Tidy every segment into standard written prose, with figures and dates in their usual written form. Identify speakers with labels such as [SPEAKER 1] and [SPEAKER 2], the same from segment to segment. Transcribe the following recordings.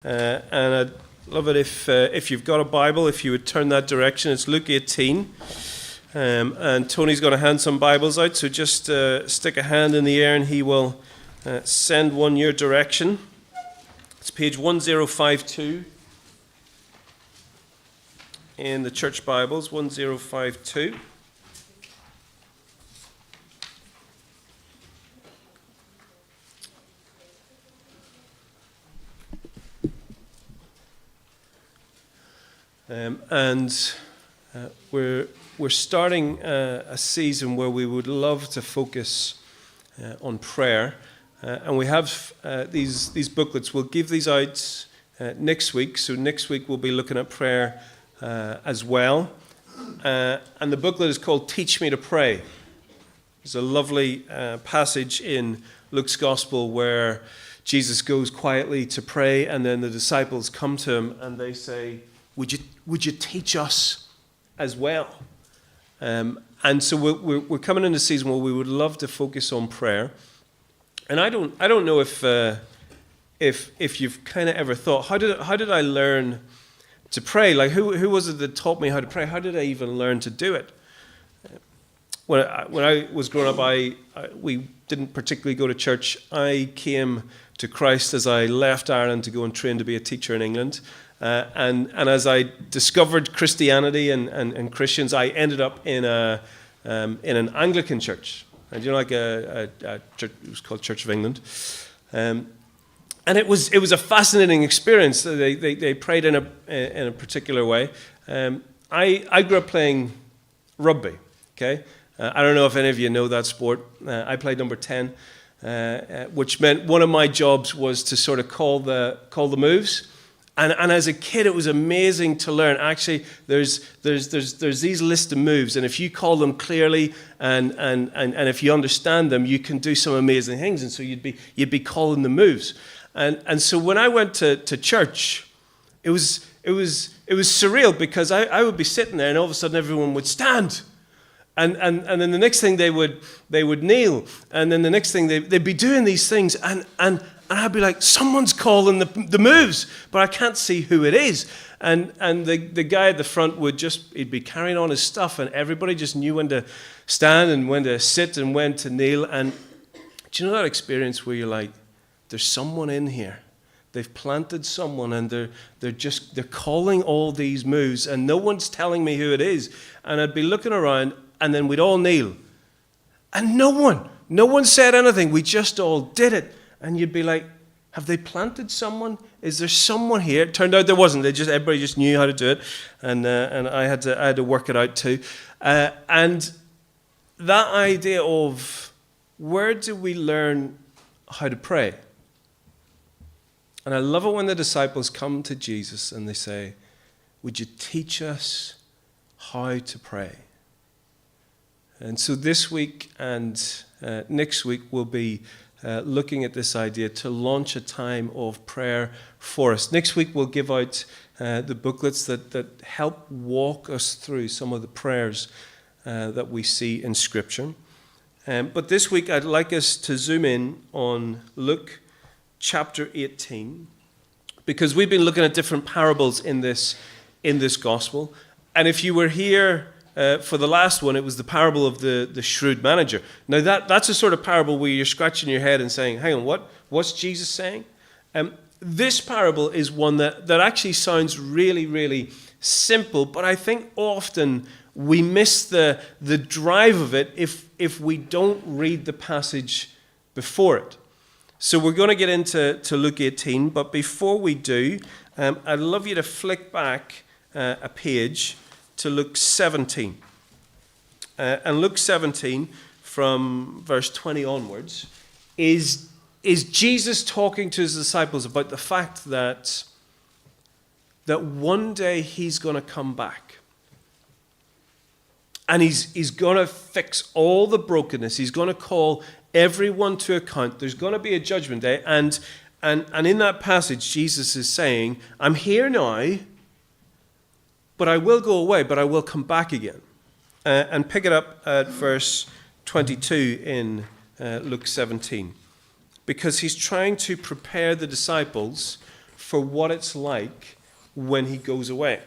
[SPEAKER 1] And I'd love it if you've got a Bible, if you would turn that direction. It's Luke 18. And Tony's going to hand some Bibles out, so just stick a hand in the air and he will send one your direction. It's page 1052 in the church Bibles, 1052. We're starting a season where we would love to focus on prayer, and we have these booklets. We'll give these out next week. So next week we'll be looking at prayer as well, and the booklet is called "Teach Me to Pray." There's a lovely passage in Luke's Gospel where Jesus goes quietly to pray, and then the disciples come to him and they say, Would you teach us as well? And so we're coming into a season where we would love to focus on prayer. And I don't know if you've kind of ever thought, how did I learn to pray? Like who was it that taught me how to pray? How did I even learn to do it? When I was growing up, we didn't particularly go to church. I came to Christ as I left Ireland to go and train to be a teacher in England. And as I discovered Christianity and Christians, I ended up in an Anglican church. And like a church, it was called Church of England. And it was a fascinating experience. They prayed in a particular way. I grew up playing rugby. Okay, I don't know if any of you know that sport. I played number 10, which meant one of my jobs was to sort of call the moves. And as a kid, it was amazing to learn. Actually, there's these list of moves, and if you call them clearly and if you understand them, you can do some amazing things. And so you'd be calling the moves. And so when I went to church, it was surreal because I would be sitting there, and all of a sudden everyone would stand. And then the next thing they would kneel, and then the next thing they'd be doing these things, and I'd be like, someone's calling the moves, but I can't see who it is. And the guy at the front he'd be carrying on his stuff, and everybody just knew when to stand and when to sit and when to kneel. And do you know that experience where you're like, there's someone in here. They've planted someone, and they're calling all these moves, and no one's telling me who it is. And I'd be looking around, and then we'd all kneel. And no one said anything. We just all did it. And you'd be like, have they planted someone? Is there someone here? It turned out there wasn't. Everybody just knew how to do it, and I had to work it out too. And that idea of where do we learn how to pray? And I love it when the disciples come to Jesus and they say, "Would you teach us how to pray?" And so this week and next week we'll be looking at this idea to launch a time of prayer for us. Next week we'll give out the booklets that help walk us through some of the prayers that we see in Scripture. But this week I'd like us to zoom in on Luke chapter 18, because we've been looking at different parables in this gospel. And if you were here for the last one, it was the parable of the shrewd manager. Now that's a sort of parable where you're scratching your head and saying, hang on, what's Jesus saying? This parable is one that actually sounds really, really simple, but I think often we miss the drive of it if we don't read the passage before it. So we're going to get into Luke 18, but before we do, I'd love you to flick back a page to Luke 17. And Luke 17, from verse 20 onwards, is Jesus talking to his disciples about the fact that one day he's going to come back. And he's going to fix all the brokenness. He's going to call everyone to account. There's going to be a judgment day. And in that passage, Jesus is saying, I'm here now, but I will go away, but I will come back again. And pick it up at verse 22 in Luke 17. Because he's trying to prepare the disciples for what it's like when he goes away.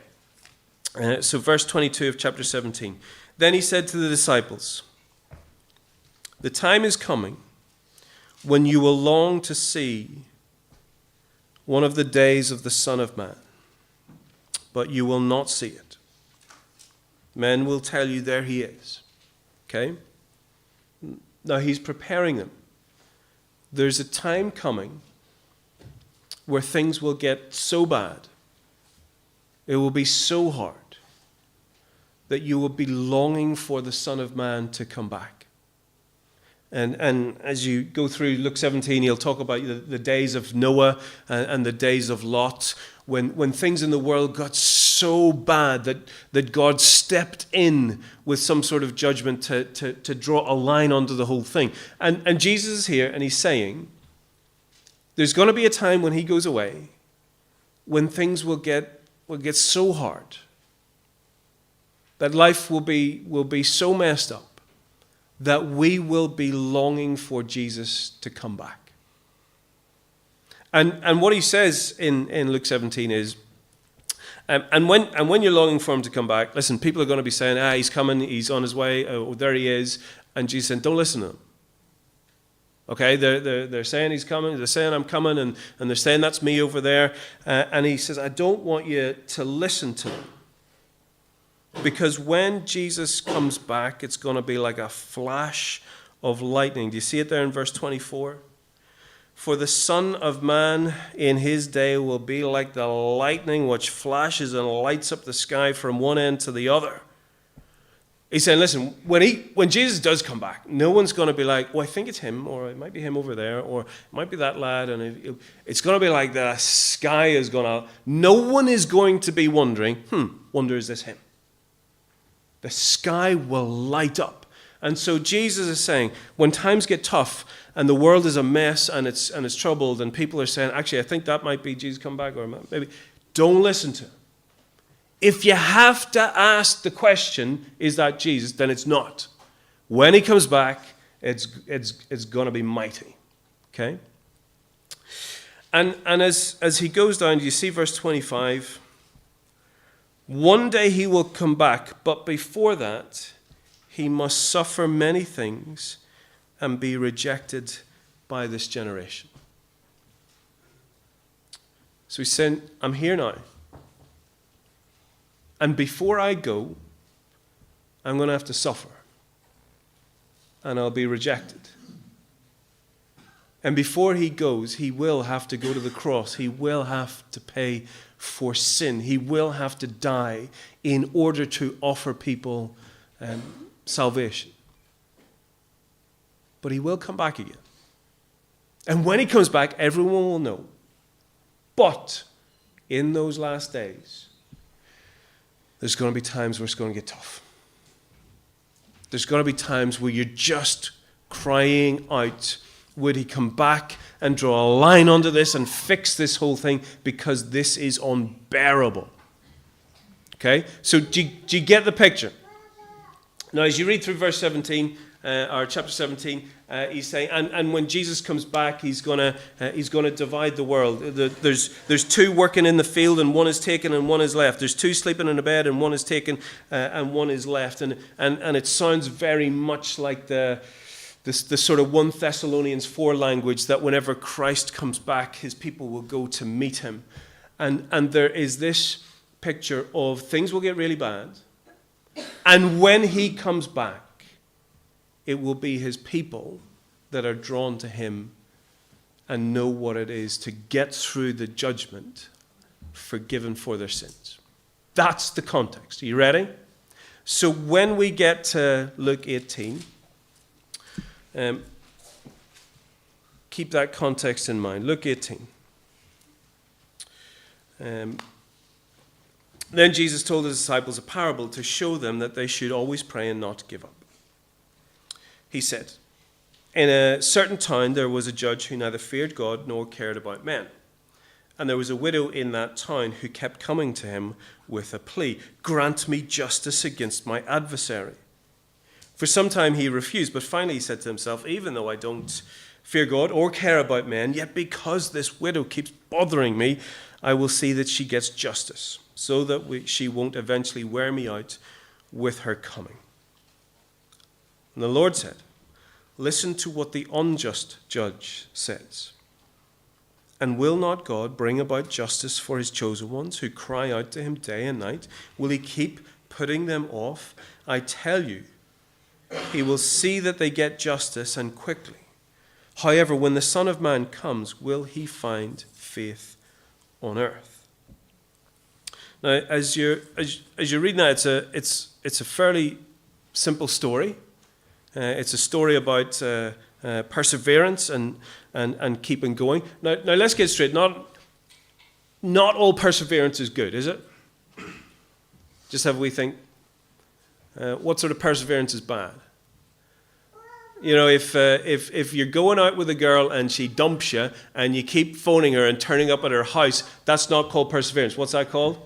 [SPEAKER 1] So verse 22 of chapter 17. Then he said to the disciples, "The time is coming when you will long to see one of the days of the Son of Man, but you will not see it. Men will tell you, there he is." Okay? Now he's preparing them. There's a time coming where things will get so bad, it will be so hard, that you will be longing for the Son of Man to come back. And as you go through Luke 17, he'll talk about the days of Noah and the days of Lot, when things in the world got so bad that God stepped in with some sort of judgment to draw a line onto the whole thing. And Jesus is here and he's saying, there's going to be a time when he goes away when things will get so hard, that life will be so messed up, that we will be longing for Jesus to come back. And what he says in Luke 17 is, and when you're longing for him to come back, listen, people are going to be saying, he's coming, he's on his way, oh, there he is. And Jesus said, don't listen to them. Okay, they're saying he's coming, they're saying I'm coming, and they're saying that's me over there. And he says, I don't want you to listen to them. Because when Jesus comes back, it's going to be like a flash of lightning. Do you see it there in verse 24? For the Son of Man in his day will be like the lightning which flashes and lights up the sky from one end to the other. He's saying, listen, when Jesus does come back, no one's going to be like, I think it's him, or it might be him over there, or it might be that lad, and it's going to be like the sky is going to, no one is going to be wondering, wonder is this him? The sky will light up. And so Jesus is saying, when times get tough and the world is a mess and it's troubled and people are saying, actually, I think that might be Jesus come back, or maybe, don't listen to him. If you have to ask the question, is that Jesus? Then it's not. When he comes back, it's going to be mighty. Okay? And as he goes down, do you see verse 25? One day he will come back, but before that, he must suffer many things and be rejected by this generation. So he's saying, I'm here now. And before I go, I'm going to have to suffer. And I'll be rejected. And before he goes, he will have to go to the cross. He will have to pay for sin. He will have to die in order to offer people salvation. But he will come back again. And when he comes back, everyone will know. But in those last days, there's going to be times where it's going to get tough. There's going to be times where you're just crying out, would he come back and draw a line under this and fix this whole thing, because this is unbearable. Okay? So do you get the picture? Now, as you read through verse 17, or chapter 17, he's saying, and when Jesus comes back, he's gonna divide the world. There's two working in the field, and one is taken and one is left. There's two sleeping in a bed, and one is taken and one is left. And it sounds very much like the sort of 1 Thessalonians 4 language, that whenever Christ comes back, his people will go to meet him. And there is this picture of things will get really bad. And when he comes back, it will be his people that are drawn to him and know what it is to get through the judgment, forgiven for their sins. That's the context. Are you ready? So when we get to Luke 18, keep that context in mind. Luke 18. Then Jesus told his disciples a parable to show them that they should always pray and not give up. He said, in a certain town there was a judge who neither feared God nor cared about men. And there was a widow in that town who kept coming to him with a plea, grant me justice against my adversary. For some time he refused, but finally he said to himself, even though I don't fear God or care about men, yet because this widow keeps bothering me, I will see that she gets justice, so that she won't eventually wear me out with her coming. And the Lord said, listen to what the unjust judge says. And will not God bring about justice for his chosen ones who cry out to him day and night? Will he keep putting them off? I tell you, he will see that they get justice, and quickly. However, when the Son of Man comes, will he find faith on earth? Now, as you're reading that, it's a fairly simple story. It's a story about perseverance and keeping going. Now let's get straight. Not all perseverance is good, is it? Just have we think. What sort of perseverance is bad? You know, if you're going out with a girl and she dumps you and you keep phoning her and turning up at her house, that's not called perseverance. What's that called?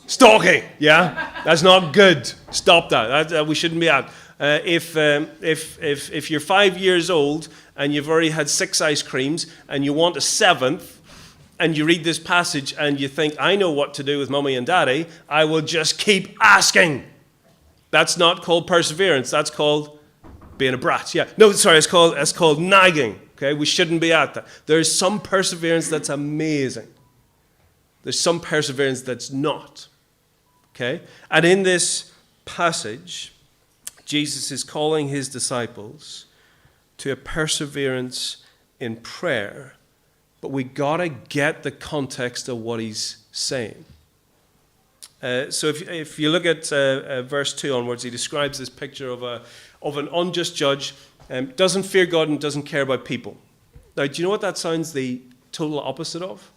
[SPEAKER 1] Stalking. Yeah, that's not good. Stop that. We shouldn't be at. If you're 5 years old and you've already had 6 ice creams and you want a 7th, and you read this passage and you think, I know what to do with mommy and daddy, I will just keep asking. That's not called perseverance. That's called being a brat. Yeah. No, sorry, it's called nagging. Okay, we shouldn't be at that. There's some perseverance that's amazing. There's some perseverance that's not. Okay? And in this passage, Jesus is calling his disciples to a perseverance in prayer, but we got to get the context of what he's saying. So if you look at verse 2 onwards, he describes this picture of an unjust judge, doesn't fear God and doesn't care about people. Now, do you know what that sounds the total opposite of?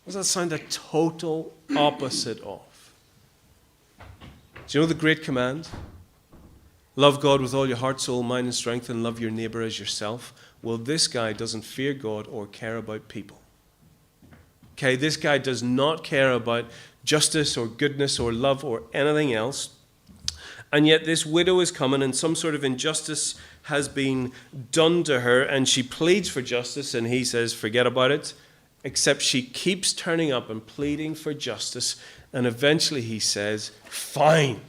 [SPEAKER 1] What does that sound the total opposite of? Do you know the great command? Love God with all your heart, soul, mind, and strength, and love your neighbor as yourself. Well, this guy doesn't fear God or care about people. Okay, this guy does not care about justice or goodness or love or anything else. And yet this widow is coming and some sort of injustice has been done to her and she pleads for justice and he says, forget about it. Except she keeps turning up and pleading for justice. And eventually he says, fine.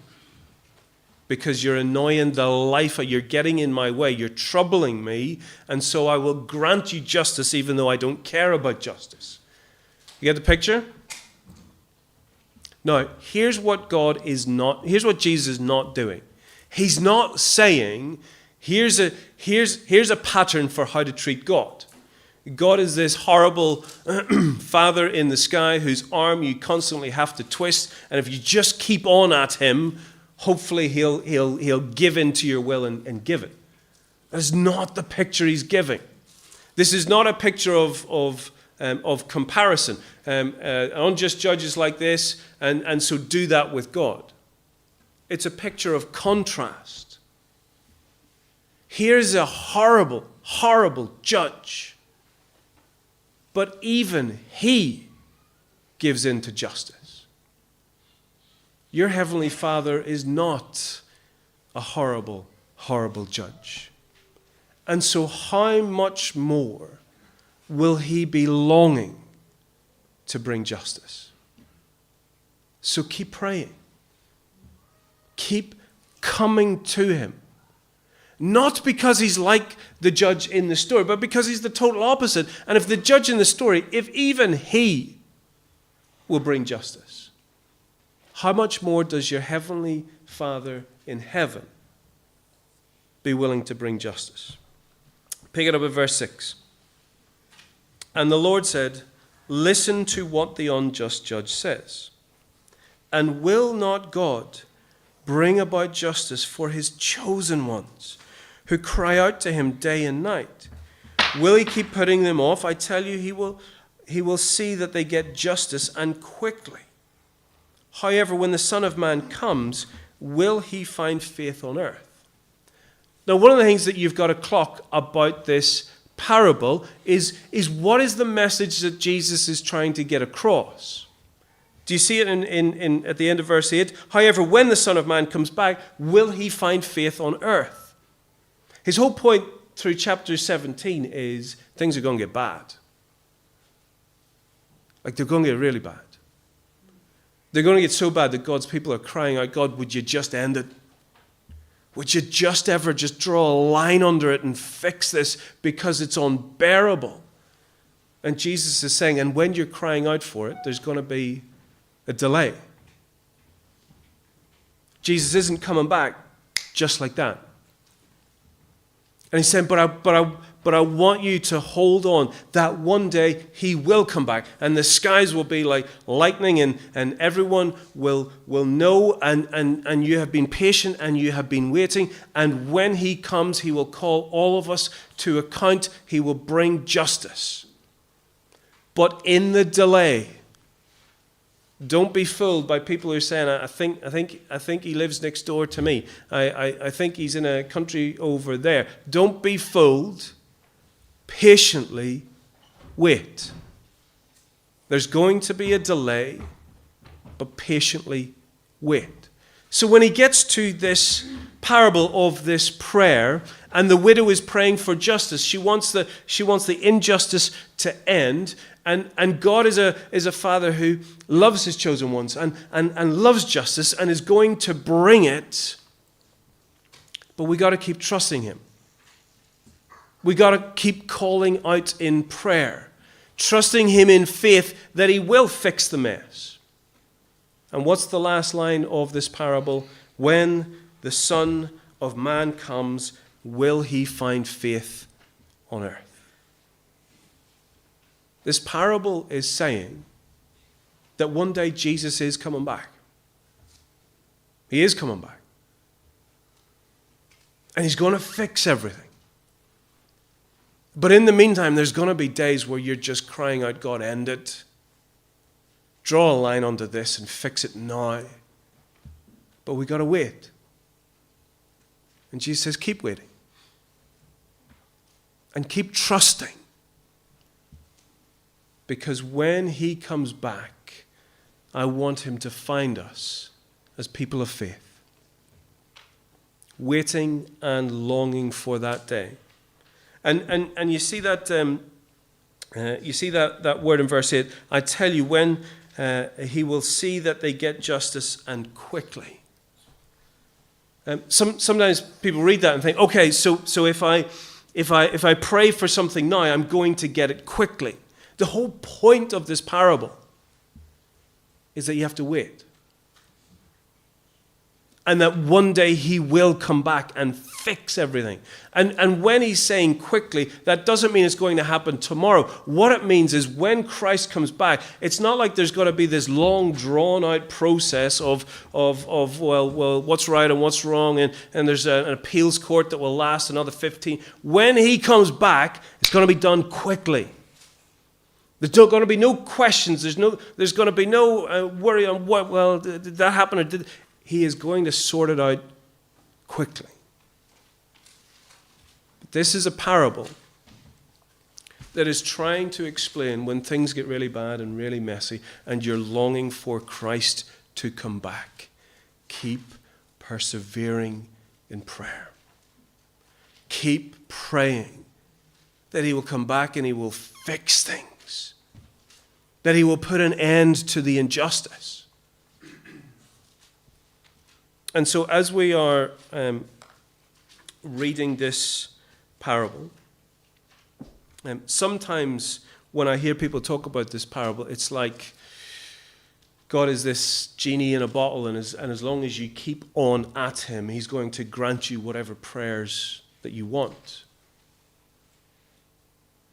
[SPEAKER 1] Because you're annoying the life, you're getting in my way, you're troubling me, and so I will grant you justice even though I don't care about justice. You get the picture? Now, here's what Jesus is not doing. He's not saying, here's a pattern for how to treat God. God is this horrible father in the sky whose arm you constantly have to twist, and if you just keep on at him, hopefully he'll give in to your will and give it. That's not the picture he's giving. This is not a picture of comparison. Unjust judges like this, and so do that with God. It's a picture of contrast. Here's a horrible, horrible judge. But even he gives in to justice. Your heavenly Father is not a horrible, horrible judge. And so how much more will he be longing to bring justice? So keep praying. Keep coming to him. Not because he's like the judge in the story, but because he's the total opposite. And if the judge in the story, if even he will bring justice, how much more does your heavenly Father in heaven be willing to bring justice? Pick it up at verse 6. And the Lord said, listen to what the unjust judge says. And will not God bring about justice for his chosen ones who cry out to him day and night? Will he keep putting them off? I tell you, he will see that they get justice, and quickly. However, when the Son of Man comes, will he find faith on earth? Now, one of the things that you've got to clock about this parable is what is the message that Jesus is trying to get across? Do you see it in at the end of verse 8? However, when the Son of Man comes back, will he find faith on earth? His whole point through chapter 17 is things are going to get bad. Like, they're going to get really bad. They're going to get so bad that God's people are crying out, God, would you just end it? Would you just ever just draw a line under it and fix this, because it's unbearable? And Jesus is saying, and when you're crying out for it, there's going to be a delay. Jesus isn't coming back just like that. And he's saying, but I want you to hold on that one day he will come back, and the skies will be like lightning, and everyone will know, and you have been patient and you have been waiting, and when he comes, he will call all of us to account. He will bring justice. But in the delay, don't be fooled by people who are saying, I think he lives next door to me. I think he's in a country over there. Don't be fooled. Patiently wait. There's going to be a delay, but patiently wait. So when he gets to this parable of this prayer, and the widow is praying for justice, she wants the injustice to end. And God is a father who loves his chosen ones and loves justice and is going to bring it. But we got to keep trusting him. We got to keep calling out in prayer, trusting him in faith that he will fix the mess. And what's the last line of this parable? When the Son of Man comes, will he find faith on earth? This parable is saying that one day Jesus is coming back. He is coming back. And he's going to fix everything. But in the meantime, there's going to be days where you're just crying out, God, end it. Draw a line under this and fix it now. But we got to wait. And Jesus says, keep waiting. And keep trusting. Because when he comes back, I want him to find us as people of faith, waiting and longing for that day. And you see that that word in verse 8. I tell you, when he will see that they get justice, and quickly. Sometimes people read that and think, okay, so if I pray for something now, I'm going to get it quickly. The whole point of this parable is that you have to wait. And that one day he will come back and fix everything. And when he's saying quickly, that doesn't mean it's going to happen tomorrow. What it means is when Christ comes back, it's not like there's got to be this long, drawn-out process of well, what's right and what's wrong, and there's an appeals court that will last another 15. When he comes back, it's going to be done quickly. There's going to be no questions. There's going to be no worry on what, well, did that happen or did. He is going to sort it out quickly. But this is a parable that is trying to explain when things get really bad and really messy and you're longing for Christ to come back. Keep persevering in prayer. Keep praying that he will come back and he will fix things. That he will put an end to the injustice. And so as we are reading this parable, sometimes when I hear people talk about this parable, it's like God is this genie in a bottle, and as long as you keep on at him, he's going to grant you whatever prayers that you want.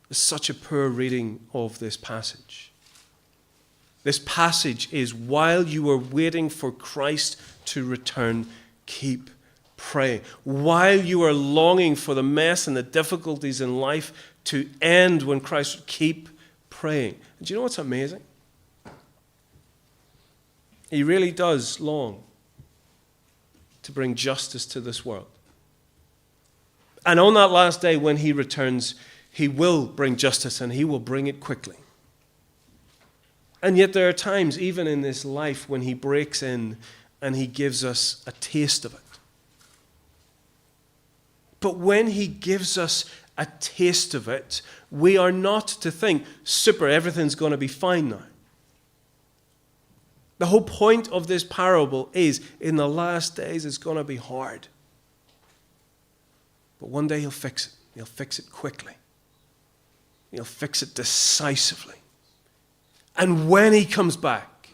[SPEAKER 1] It's such a poor reading of this passage. This passage is, while you are waiting for Christ to return, keep praying. While you are longing for the mess and the difficulties in life to end when Christ, keep praying. And do you know what's amazing? He really does long to bring justice to this world. And on that last day when he returns, he will bring justice, and he will bring it quickly. And yet there are times, even in this life, when he breaks in and he gives us a taste of it. But when he gives us a taste of it, we are not to think, super, everything's going to be fine now. The whole point of this parable is in the last days it's going to be hard. But one day he'll fix it. He'll fix it quickly. He'll fix it decisively. And when he comes back,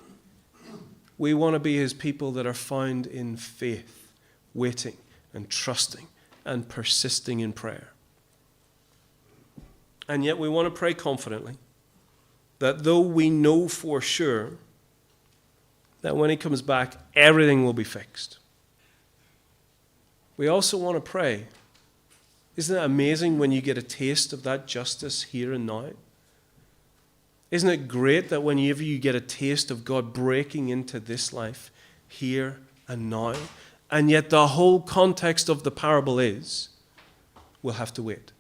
[SPEAKER 1] we want to be his people that are found in faith, waiting and trusting and persisting in prayer. And yet we want to pray confidently that though we know for sure that when he comes back, everything will be fixed, we also want to pray. Isn't it amazing when you get a taste of that justice here and now? Isn't it great that whenever you get a taste of God breaking into this life here and now, and yet the whole context of the parable is, we'll have to wait.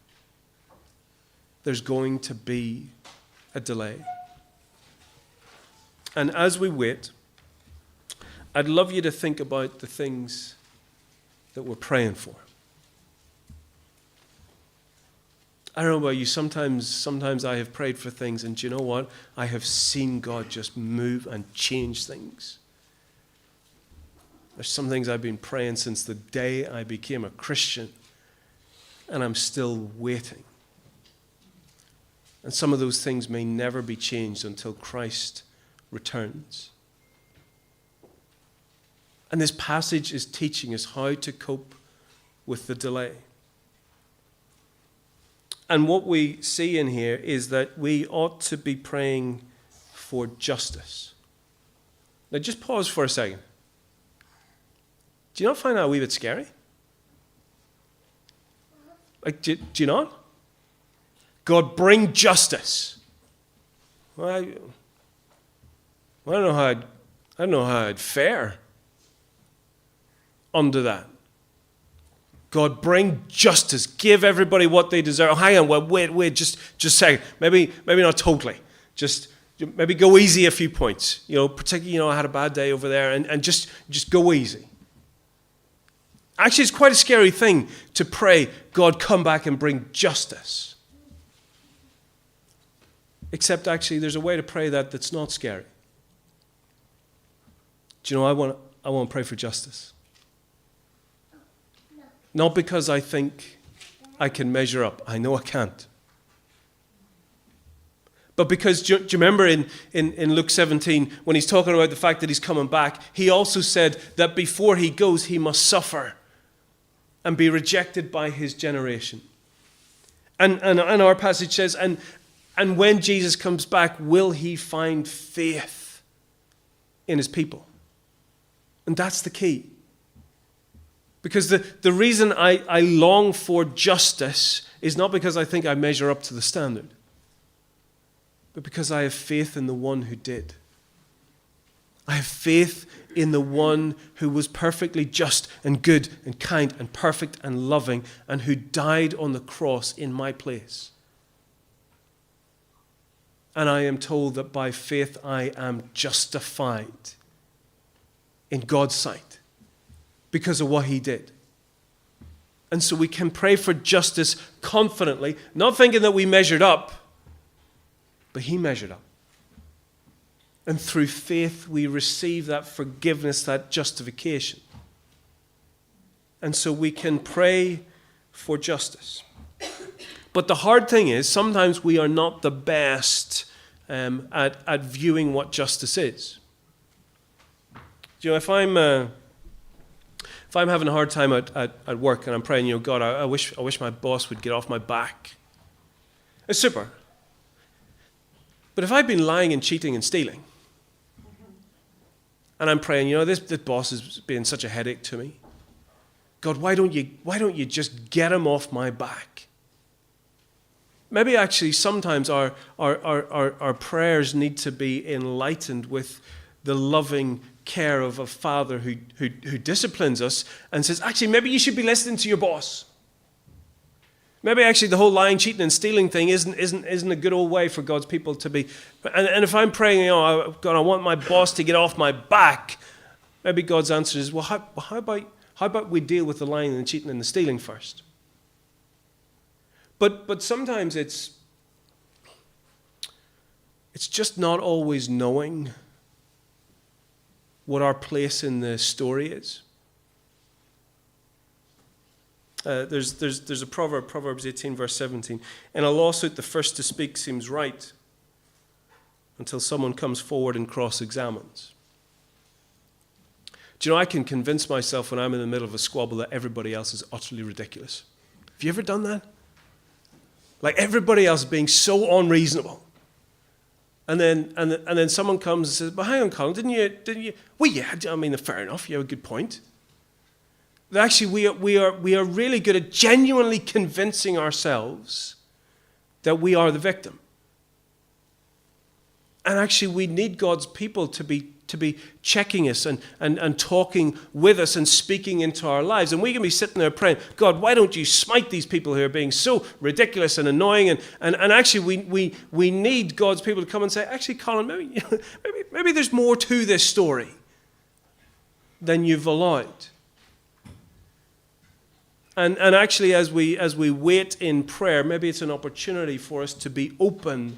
[SPEAKER 1] There's going to be a delay. And as we wait, I'd love you to think about the things that we're praying for. I don't know about you, sometimes I have prayed for things, and do you know what? I have seen God just move and change things. There's some things I've been praying since the day I became a Christian, and I'm still waiting. And some of those things may never be changed until Christ returns. And this passage is teaching us how to cope with the delay. And what we see in here is that we ought to be praying for justice. Now just pause for a second. Do you not find that a wee bit scary? Like, do you not? God, bring justice. Well, I don't know how I'd fare under that. God, bring justice. Give everybody what they deserve. Oh, hang on, wait, just a second. Maybe not totally. Just maybe go easy a few points. Particularly, I had a bad day over there, and just go easy. Actually, it's quite a scary thing to pray, God, come back and bring justice. Except actually, there's a way to pray that's not scary. Do you know, I want to pray for justice. Not because I think I can measure up. I know I can't. But because, do you remember in Luke 17, when he's talking about the fact that he's coming back, he also said that before he goes, he must suffer and be rejected by his generation. And our passage says, and when Jesus comes back, will he find faith in his people? And that's the key. Because the reason I long for justice is not because I think I measure up to the standard, but because I have faith in the one who did. I have faith in the one who was perfectly just and good and kind and perfect and loving, and who died on the cross in my place. And I am told that by faith I am justified in God's sight because of what he did. And so we can pray for justice confidently, not thinking that we measured up, but he measured up. And through faith we receive that forgiveness, that justification. And so we can pray for justice. But the hard thing is, sometimes we are not the best at viewing what justice is. Do you know, if I'm having a hard time at work and I'm praying, God, I wish my boss would get off my back. It's super. But if I've been lying and cheating and stealing, and I'm praying, this boss is being such a headache to me. God, why don't you just get him off my back? Maybe actually sometimes our prayers need to be enlightened with the loving care of a father who disciplines us and says, actually, maybe you should be listening to your boss. Maybe actually the whole lying, cheating, and stealing thing isn't a good old way for God's people to be. And if I'm praying, God, I want my boss to get off my back, maybe God's answer is, well, how about we deal with the lying and the cheating and the stealing first? But sometimes it's just not always knowing what our place in the story is. There's a proverb, Proverbs 18, verse 17. In a lawsuit, the first to speak seems right until someone comes forward and cross-examines. Do you know, I can convince myself when I'm in the middle of a squabble that everybody else is utterly ridiculous. Have you ever done that? Like everybody else being so unreasonable. And then someone comes and says, but hang on, Colin, didn't you? Well, yeah, I mean, fair enough, you have a good point. But actually, we are really good at genuinely convincing ourselves that we are the victim. And actually, we need God's people to be checking us and talking with us and speaking into our lives. And we can be sitting there praying, God, why don't you smite these people who are being so ridiculous and annoying? And actually, we need God's people to come and say, actually, Colin, maybe there's more to this story than you've allowed. And actually, as we wait in prayer, maybe it's an opportunity for us to be open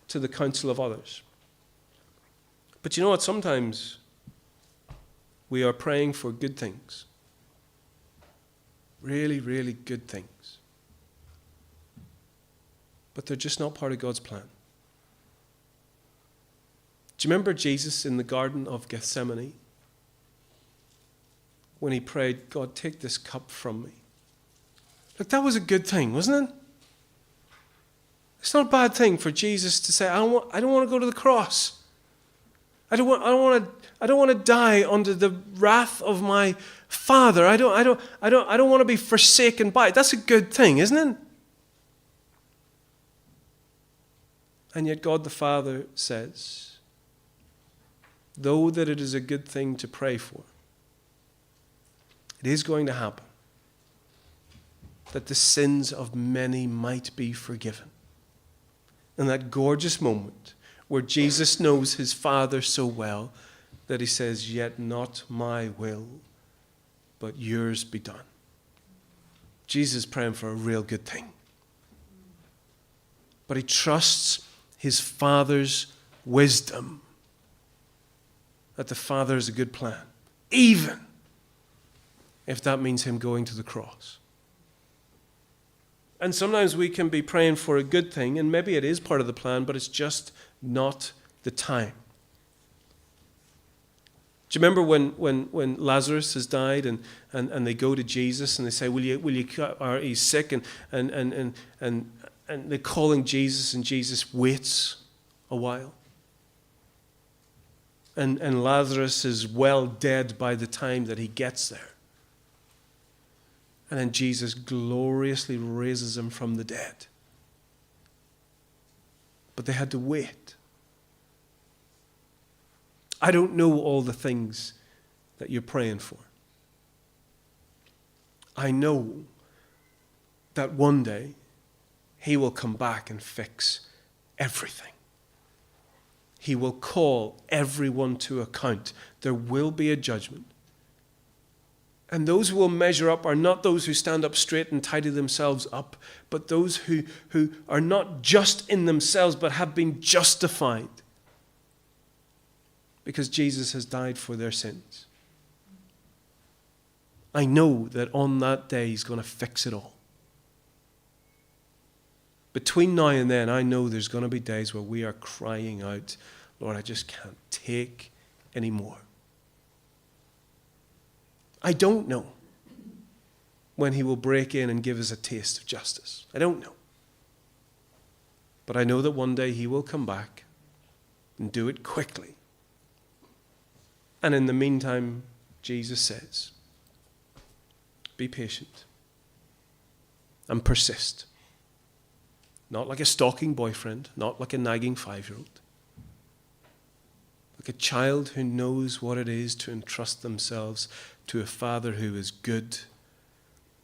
[SPEAKER 1] to the counsel of others. But you know what? Sometimes we are praying for good things. Really, really good things. But they're just not part of God's plan. Do you remember Jesus in the Garden of Gethsemane? When he prayed, God, take this cup from me. Look, that was a good thing, wasn't it? It's not a bad thing for Jesus to say, I don't want to go to the cross. I don't want to die under the wrath of my Father. I don't want to be forsaken by it. That's a good thing, isn't it? And yet God the Father says, though that it is a good thing to pray for, it is going to happen that the sins of many might be forgiven. And that gorgeous moment where Jesus knows his Father so well that he says, yet not my will, but yours be done. Jesus is praying for a real good thing. But he trusts his Father's wisdom, that the Father has a good plan, even if that means him going to the cross. And sometimes we can be praying for a good thing, and maybe it is part of the plan, but it's just not the time. Do you remember when Lazarus has died and they go to Jesus and they say, will you or he's sick, and they're calling Jesus, and Jesus waits a while. And Lazarus is well dead by the time that he gets there. And then Jesus gloriously raises him from the dead. But they had to wait. I don't know all the things that you're praying for. I know that one day he will come back and fix everything. He will call everyone to account. There will be a judgment. And those who will measure up are not those who stand up straight and tidy themselves up, but those who are not just in themselves, but have been justified because Jesus has died for their sins. I know that on that day he's going to fix it all. Between now and then, I know there's going to be days where we are crying out, Lord, I just can't take any more. I don't know when he will break in and give us a taste of justice. I don't know. But I know that one day he will come back and do it quickly. And in the meantime, Jesus says, be patient and persist. Not like a stalking boyfriend, not like a nagging 5-year-old. Like a child who knows what it is to entrust themselves to a Father who is good,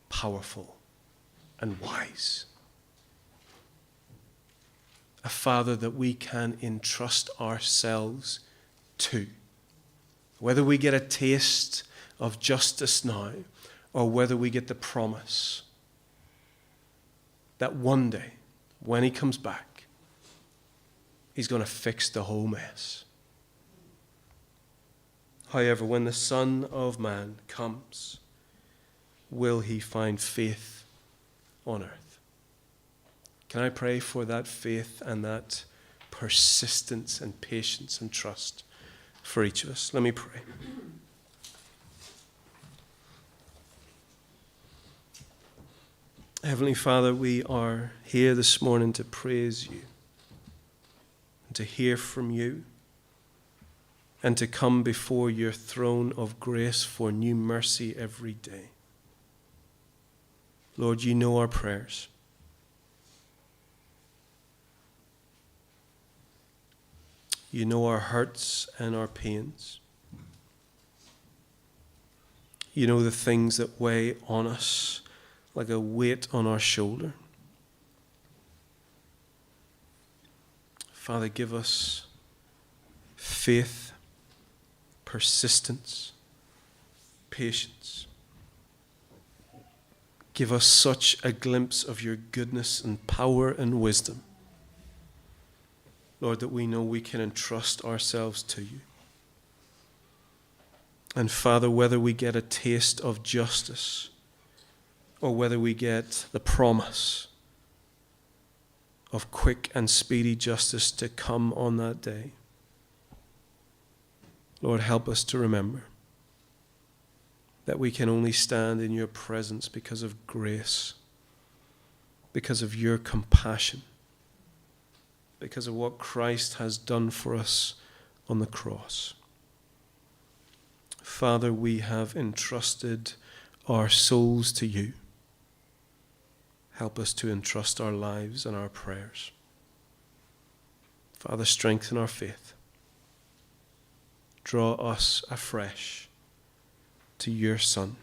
[SPEAKER 1] powerful, and wise. A Father that we can entrust ourselves to. Whether we get a taste of justice now, or whether we get the promise that one day, when he comes back, he's going to fix the whole mess. However, when the Son of Man comes, will he find faith on earth? Can I pray for that faith and that persistence and patience and trust for each of us? Let me pray. Heavenly Father, we are here this morning to praise you and to hear from you and to come before your throne of grace for new mercy every day. Lord, you know our prayers. You know our hurts and our pains. You know the things that weigh on us like a weight on our shoulder. Father, give us faith, persistence, patience. Give us such a glimpse of your goodness and power and wisdom, Lord, that we know we can entrust ourselves to you. And Father, whether we get a taste of justice or whether we get the promise of quick and speedy justice to come on that day, Lord, help us to remember that we can only stand in your presence because of grace, because of your compassion, because of what Christ has done for us on the cross. Father, we have entrusted our souls to you. Help us to entrust our lives and our prayers. Father, strengthen our faith. Draw us afresh to your Son.